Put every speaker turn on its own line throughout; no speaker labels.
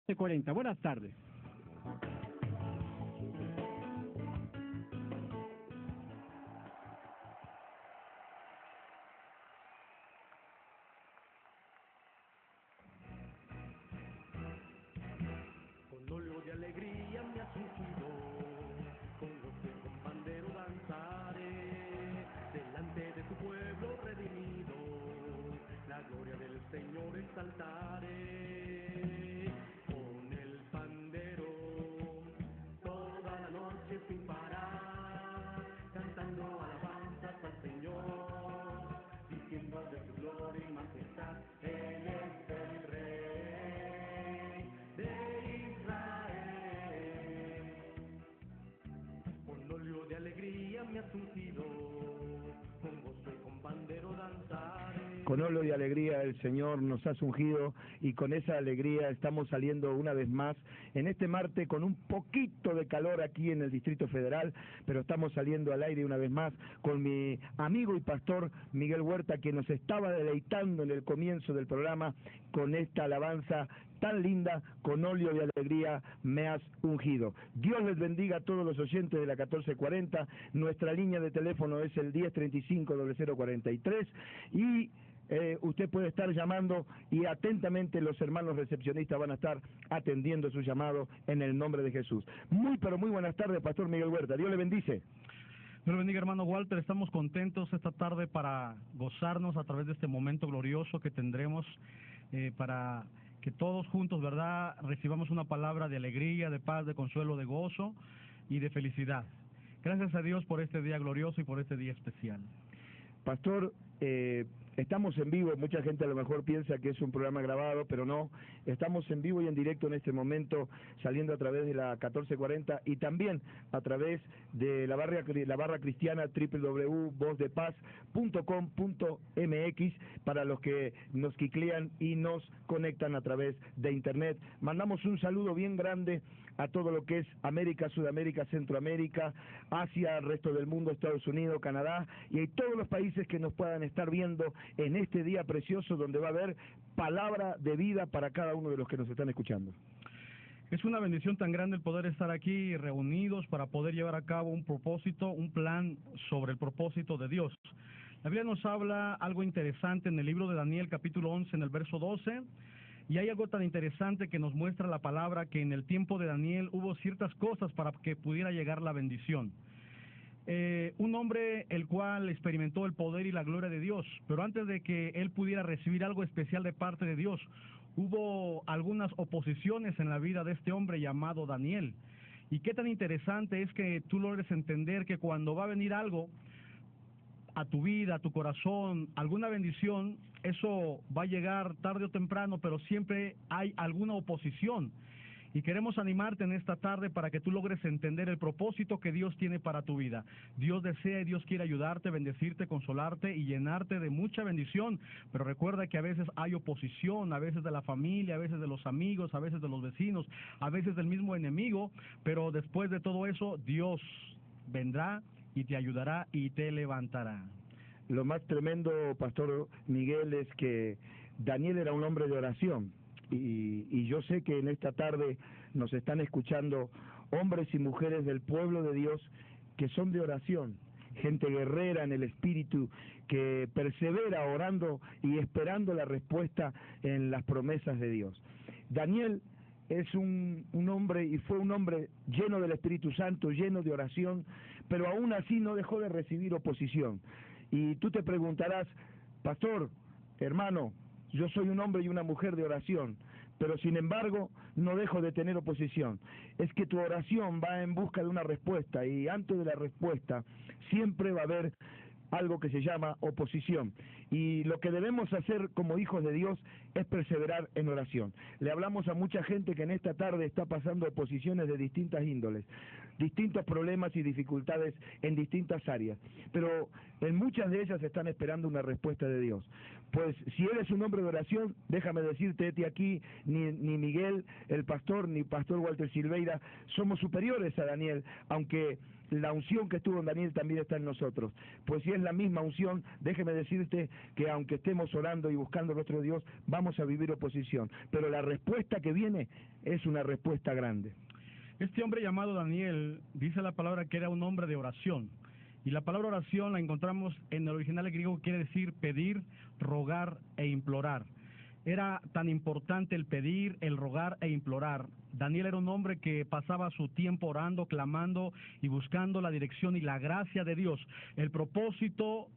14:40. Buenas tardes.
Con óleo de alegría me has ungido, con gozo y con pandero danzaré, delante de tu pueblo redimido, la gloria del Señor exaltaré. Con el pandero, toda la noche sin parar, cantando alabanzas al Señor, diciendo de su gloria y majestad, Él es el Rey de Israel. Con óleo de alegría me has ungido, con gozo y con pandero danzaré.
Con óleo y alegría el Señor nos ha ungido y con esa alegría estamos saliendo una vez más en este martes con un poquito de calor aquí en el Distrito Federal, pero estamos saliendo al aire una vez más con mi amigo y pastor Miguel Huerta, que nos estaba deleitando en el comienzo del programa con esta alabanza tan linda, con óleo y alegría me has ungido. Dios les bendiga a todos los oyentes de la 1440. Nuestra línea de teléfono es el 1035-0043 y usted puede estar llamando y atentamente los hermanos recepcionistas van a estar atendiendo su llamado en el nombre de Jesús. Muy pero muy buenas tardes, pastor Miguel Huerta. Dios le bendice.
Dios le bendiga, hermano Walter. Estamos contentos esta tarde para gozarnos a través de este momento glorioso que tendremos para que todos juntos, ¿verdad?, recibamos una palabra de alegría, de paz, de consuelo, de gozo y de felicidad. Gracias a Dios por este día glorioso y por este día especial.
Pastor, estamos en vivo, mucha gente a lo mejor piensa que es un programa grabado, pero no, estamos en vivo y en directo en este momento, saliendo a través de la 1440 y también a través de la barra cristiana www.vozdepaz.com.mx para los que nos quiclean y nos conectan a través de internet. Mandamos un saludo bien grande a todo lo que es América, Sudamérica, Centroamérica, Asia, resto del mundo, Estados Unidos, Canadá y a todos los países que nos puedan estar viendo en este día precioso donde va a haber palabra de vida para cada uno de los que nos están escuchando.
Es una bendición tan grande el poder estar aquí reunidos para poder llevar a cabo un propósito, un plan sobre el propósito de Dios. La Biblia nos habla algo interesante en el libro de Daniel, capítulo 11, en el verso 12, y hay algo tan interesante que nos muestra la palabra que en el tiempo de Daniel hubo ciertas cosas para que pudiera llegar la bendición. Un hombre el cual experimentó el poder y la gloria de Dios, pero antes de que él pudiera recibir algo especial de parte de Dios, hubo algunas oposiciones en la vida de este hombre llamado Daniel. Y qué tan interesante es que tú logres entender que cuando va a venir algo a tu vida, a tu corazón, alguna bendición, eso va a llegar tarde o temprano, pero siempre hay alguna oposición. Y queremos animarte en esta tarde para que tú logres entender el propósito que Dios tiene para tu vida. Dios desea y Dios quiere ayudarte, bendecirte, consolarte y llenarte de mucha bendición. Pero recuerda que a veces hay oposición, a veces de la familia, a veces de los amigos, a veces de los vecinos, a veces del mismo enemigo. Pero después de todo eso, Dios vendrá y te ayudará y te levantará.
Lo más tremendo, pastor Miguel, es que Daniel era un hombre de oración. Y yo sé que en esta tarde nos están escuchando hombres y mujeres del pueblo de Dios que son de oración, gente guerrera en el espíritu, que persevera orando y esperando la respuesta en las promesas de Dios. Daniel es un hombre y fue un hombre lleno del Espíritu Santo, lleno de oración, pero aún así no dejó de recibir oposición. Y tú te preguntarás, pastor, hermano, yo soy un hombre y una mujer de oración, pero sin embargo no dejo de tener oposición. Es que tu oración va en busca de una respuesta y antes de la respuesta siempre va a haber algo que se llama oposición. Y lo que debemos hacer como hijos de Dios es perseverar en oración. Le hablamos a mucha gente que en esta tarde está pasando oposiciones de distintas índoles, distintos problemas y dificultades en distintas áreas, pero en muchas de ellas están esperando una respuesta de Dios. Pues si eres un hombre de oración, déjame decirte, aquí ni Miguel, el pastor, ni pastor Walter Silveira somos superiores a Daniel, aunque la unción que estuvo en Daniel también está en nosotros. Pues si es la misma unción, déjeme decirte que aunque estemos orando y buscando a nuestro Dios, vamos a vivir oposición. Pero la respuesta que viene es una respuesta grande.
Este hombre llamado Daniel, dice la palabra que era un hombre de oración. Y la palabra oración la encontramos en el original griego, quiere decir pedir, rogar e implorar. Era tan importante el pedir, el rogar e implorar. Daniel era un hombre que pasaba su tiempo orando, clamando y buscando la dirección y la gracia de Dios. El propósito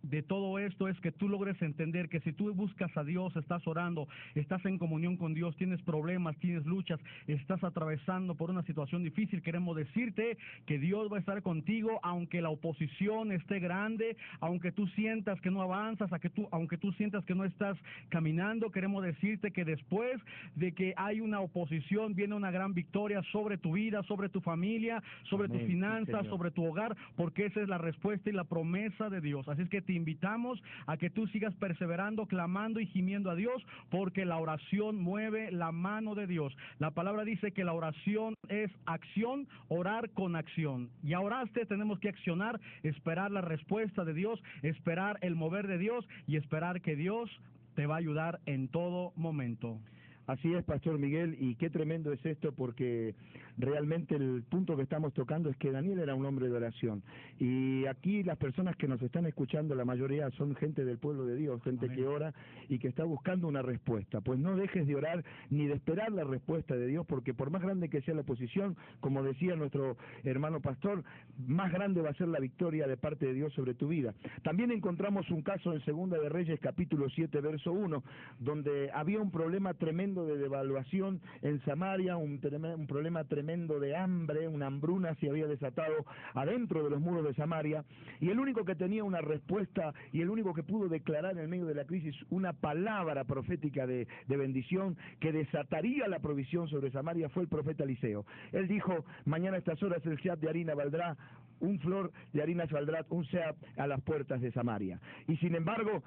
de todo esto es que tú logres entender que si tú buscas a Dios, estás orando, estás en comunión con Dios, tienes problemas, tienes luchas, estás atravesando por una situación difícil, queremos decirte que Dios va a estar contigo aunque la oposición esté grande, aunque tú sientas que no avanzas, aunque tú sientas que no estás caminando. Queremos decirte que después de que hay una oposición viene una gran victoria sobre tu vida, sobre tu familia, sobre
Amén,
tus finanzas,
sí,
sobre tu hogar, porque esa es la respuesta y la promesa de Dios. Así es que te invitamos a que tú sigas perseverando, clamando y gimiendo a Dios, porque la oración mueve la mano de Dios. La palabra dice que la oración es acción, orar con acción. Ya oraste, tenemos que accionar, esperar la respuesta de Dios, esperar el mover de Dios y esperar que Dios te va a ayudar en todo momento.
Así es, Pastor Miguel, y qué tremendo es esto, porque realmente el punto que estamos tocando es que Daniel era un hombre de oración. Y aquí las personas que nos están escuchando, la mayoría son gente del pueblo de Dios, gente
Amén.
que ora y que está buscando una respuesta. Pues no dejes de orar ni de esperar la respuesta de Dios, porque por más grande que sea la oposición, como decía nuestro hermano pastor, más grande va a ser la victoria de parte de Dios sobre tu vida. También encontramos un caso en Segunda de Reyes, capítulo 7, verso 1, donde había un problema tremendo de devaluación en Samaria, un problema tremendo de hambre, una hambruna se había desatado adentro de los muros de Samaria, y el único que tenía una respuesta y el único que pudo declarar en medio de la crisis una palabra profética de bendición que desataría la provisión sobre Samaria fue el profeta Eliseo. Él dijo: mañana a estas horas el seab de harina valdrá un flor de harina, saldrá un seab a las puertas de Samaria. Y sin embargo,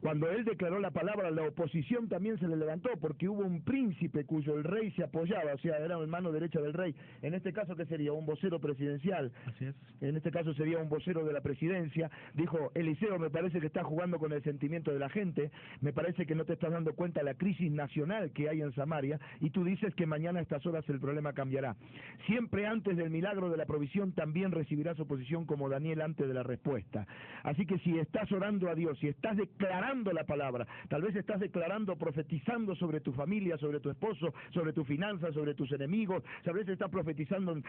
cuando él declaró la palabra, la oposición también se le levantó, porque hubo un príncipe cuyo el rey se apoyaba, o sea, era la mano derecha del rey. En este caso, ¿qué sería? Un vocero presidencial.
Así es.
En este caso sería un vocero de la presidencia. Dijo: Eliseo, me parece que estás jugando con el sentimiento de la gente, me parece que no te estás dando cuenta de la crisis nacional que hay en Samaria, y tú dices que mañana a estas horas el problema cambiará. Siempre antes del milagro de la provisión también recibirás oposición, como Daniel antes de la respuesta. Así que si estás orando a Dios, si estás declarando la palabra, tal vez estás declarando, profetizando sobre tu familia, sobre tu esposo, sobre tu finanzas, sobre tus enemigos, tal vez estás profetizando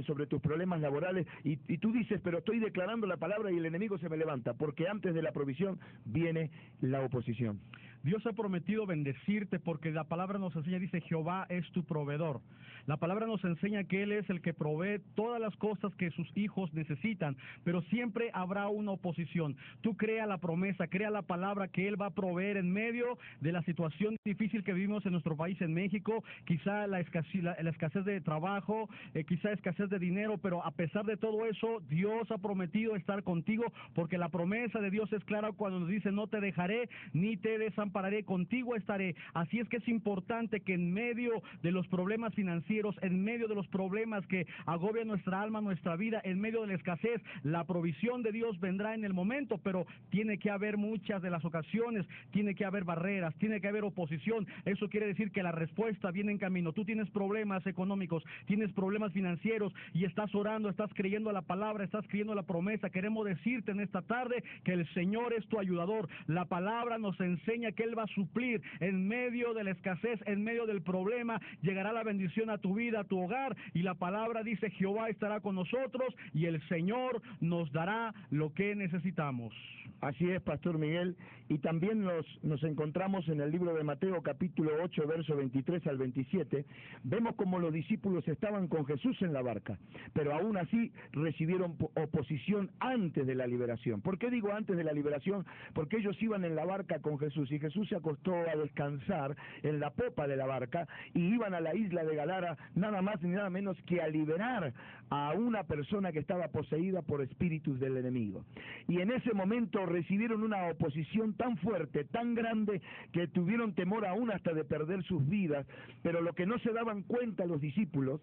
sobre tus problemas laborales, y tú dices: pero estoy declarando la palabra y el enemigo se me levanta, porque antes de la provisión viene la oposición.
Dios ha prometido bendecirte, porque la palabra nos enseña, dice: Jehová es tu proveedor. La palabra nos enseña que Él es el que provee todas las cosas que sus hijos necesitan, pero siempre habrá una oposición. Tú crea la promesa, crea la palabra que Él va a proveer en medio de la situación difícil que vivimos en nuestro país, en México, quizá la escasez de trabajo, quizá escasez de dinero, pero a pesar de todo eso, Dios ha prometido estar contigo, porque la promesa de Dios es clara cuando nos dice: no te dejaré ni te desampararé, contigo estaré. Así es que es importante que en medio de los problemas financieros, en medio de los problemas que agobian nuestra alma, nuestra vida, en medio de la escasez, la provisión de Dios vendrá en el momento, pero tiene que haber muchas de las ocasiones, tiene que haber barreras, tiene que haber oposición. Eso quiere decir que la respuesta viene en camino. Tú tienes problemas económicos, tienes problemas financieros y estás orando, estás creyendo la palabra, estás creyendo la promesa. Queremos decirte en esta tarde que el Señor es tu ayudador. La palabra nos enseña que Él va a suplir en medio de la escasez, en medio del problema. Llegará la bendición a tu vida, a tu hogar, y la palabra dice: Jehová estará con nosotros y el Señor nos dará lo que necesitamos.
Así es, Pastor Miguel, y también nos encontramos en el libro de Mateo, capítulo 8, verso 23 al 27, vemos como los discípulos estaban con Jesús en la barca, pero aún así recibieron oposición antes de la liberación. ¿Por qué digo antes de la liberación? Porque ellos iban en la barca con Jesús, y Jesús Jesús se acostó a descansar en la popa de la barca y iban a la isla de Gadara nada más ni nada menos que a liberar a una persona que estaba poseída por espíritus del enemigo. Y en ese momento recibieron una oposición tan fuerte, tan grande, que tuvieron temor aún hasta de perder sus vidas. Pero lo que no se daban cuenta los discípulos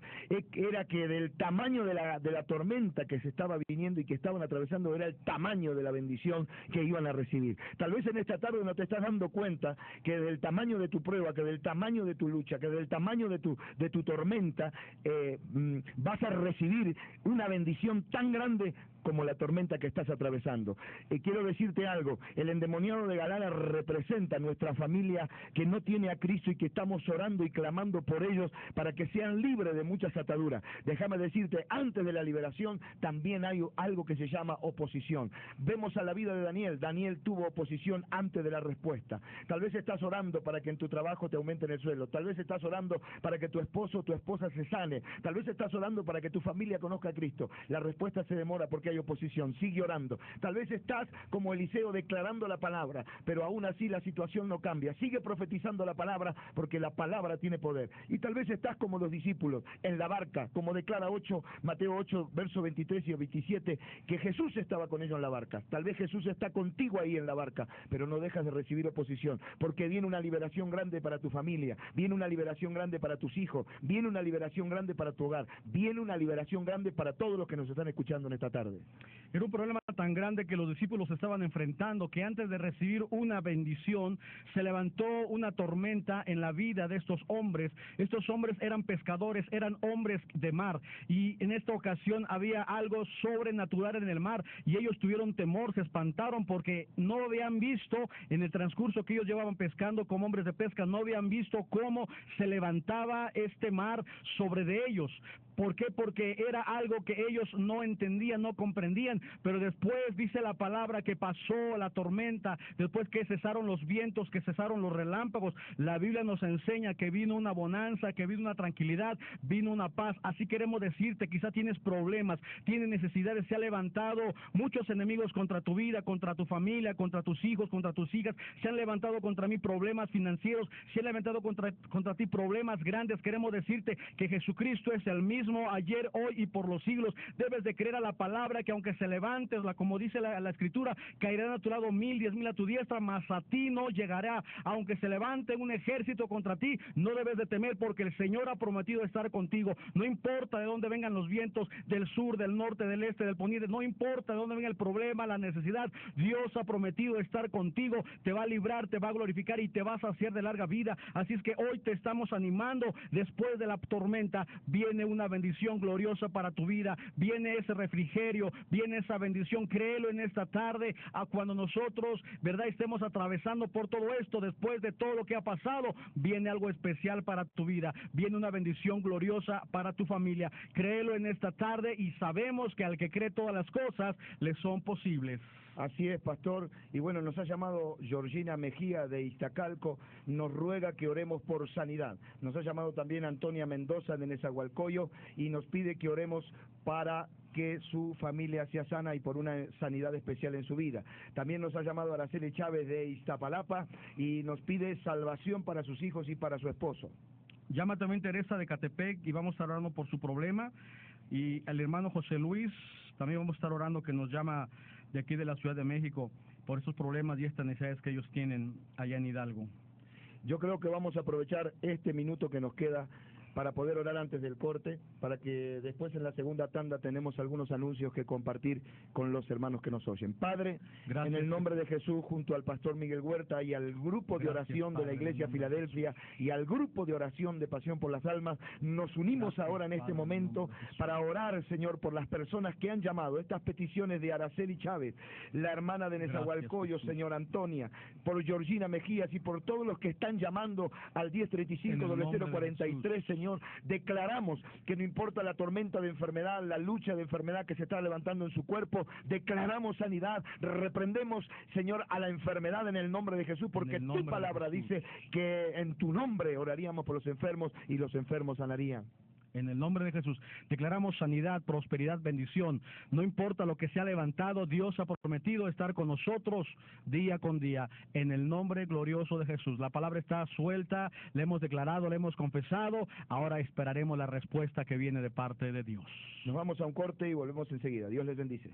era que del tamaño de la tormenta que se estaba viniendo y que estaban atravesando era el tamaño de la bendición que iban a recibir. Tal vez en esta tarde no te estás dando cuenta que del tamaño de tu prueba, que del tamaño de tu lucha, que del tamaño de tu tormenta, vas a recibir una bendición tan grande como la tormenta que estás atravesando. Quiero decirte algo, el endemoniado de Gadara representa nuestra familia que no tiene a Cristo y que estamos orando y clamando por ellos para que sean libres de muchas ataduras. Déjame decirte, antes de la liberación también hay algo que se llama oposición. Vemos a la vida de Daniel. Daniel tuvo oposición antes de la respuesta. Tal vez estás orando para que en tu trabajo te aumenten el sueldo, tal vez estás orando para que tu esposo o tu esposa se sane, tal vez estás orando para que tu familia conozca a Cristo. La respuesta se demora porque hay oposición. Sigue orando. Tal vez estás como Eliseo declarando la palabra, pero aún así la situación no cambia. Sigue profetizando la palabra porque la palabra tiene poder. Y tal vez estás como los discípulos en la barca, como declara Mateo 8, versos 23 y 27, que Jesús estaba con ellos en la barca. Tal vez Jesús está contigo ahí en la barca, pero no dejas de recibir oposición, porque viene una liberación grande para tu familia, viene una liberación grande para tus hijos, viene una liberación grande para tu hogar, viene una liberación grande para todos los que nos están escuchando en esta tarde.
Era un problema tan grande que los discípulos estaban enfrentando que antes de recibir una bendición se levantó una tormenta en la vida de estos hombres. Estos hombres eran pescadores, eran hombres de mar, y en esta ocasión había algo sobrenatural en el mar y ellos tuvieron temor, se espantaron porque no habían visto en el transcurso que ellos llevaban pescando como hombres de pesca, no habían visto cómo se levantaba este mar sobre de ellos. ¿Por qué? Porque era algo que ellos no entendían, no comprendían, pero después dice la palabra que pasó la tormenta, después que cesaron los vientos, que cesaron los relámpagos, la Biblia nos enseña que vino una bonanza, que vino una tranquilidad, vino una paz. Así queremos decirte, quizá tienes problemas, tienes necesidades, se ha levantado muchos enemigos contra tu vida, contra tu familia, contra tus hijos, contra tus hijas, se han levantado contra mí problemas financieros, se han levantado contra ti problemas grandes. Queremos decirte que Jesucristo es el mismo ayer, hoy y por los siglos. Debes de creer a la palabra que aunque se levantes, como dice la Escritura, caerán a tu lado 1000, 10,000 a tu diestra, mas a ti no llegará. Aunque se levante un ejército contra ti, no debes de temer, porque el Señor ha prometido estar contigo. No importa de dónde vengan los vientos, del sur, del norte, del este, del poniente, no importa de dónde venga el problema, la necesidad, Dios ha prometido estar contigo, te va a librar, te va a glorificar y te vas a hacer de larga vida. Así es que hoy te estamos animando. Después de la tormenta viene una bendición gloriosa para tu vida, viene ese refrigerio, viene esa bendición. Créelo en esta tarde, a cuando nosotros, verdad, estemos atravesando por todo esto, después de todo lo que ha pasado, viene algo especial para tu vida, viene una bendición gloriosa para tu familia. Créelo en esta tarde y sabemos que al que cree todas las cosas le son posibles.
Así es, pastor. Y bueno, nos ha llamado Georgina Mejía de Iztacalco, nos ruega que oremos por sanidad. Nos ha llamado también Antonia Mendoza de Nezahualcóyotl y nos pide que oremos para que su familia sea sana y por una sanidad especial en su vida. También nos ha llamado Araceli Chávez de Iztapalapa y nos pide salvación para sus hijos y para su esposo.
Llama también Teresa de Catepec y vamos a estar orando por su problema. Y el hermano José Luis, también vamos a estar orando, que nos llama de aquí de la Ciudad de México, por esos problemas y estas necesidades que ellos tienen allá en Hidalgo.
Yo creo que vamos a aprovechar este minuto que nos queda para poder orar antes del corte, para que después en la segunda tanda tenemos algunos anuncios que compartir con los hermanos que nos oyen. Padre, gracias, en el nombre de Jesús, junto al pastor Miguel Huerta y al grupo de oración de la Iglesia Filadelfia y al grupo de oración de Pasión por las Almas, nos unimos ahora en este momento para orar, Señor, por las personas que han llamado, estas peticiones de Araceli Chávez, la hermana de Nezahualcóyotl, Señor Antonia, por Georgina Mejías y por todos los que están llamando al 1035-0043, Señor. Declaramos que no importa la tormenta de enfermedad, la lucha de enfermedad que se está levantando en su cuerpo, declaramos sanidad, reprendemos, Señor, a la enfermedad en el nombre de Jesús, porque tu palabra dice que en tu nombre oraríamos por los enfermos y los enfermos sanarían.
En el nombre de Jesús, declaramos sanidad, prosperidad, bendición. No importa lo que se ha levantado, Dios ha prometido estar con nosotros día con día. En el nombre glorioso de Jesús. La palabra está suelta, le hemos declarado, le hemos confesado. Ahora esperaremos la respuesta que viene de parte de Dios.
Nos vamos a un corte y volvemos enseguida. Dios les bendice.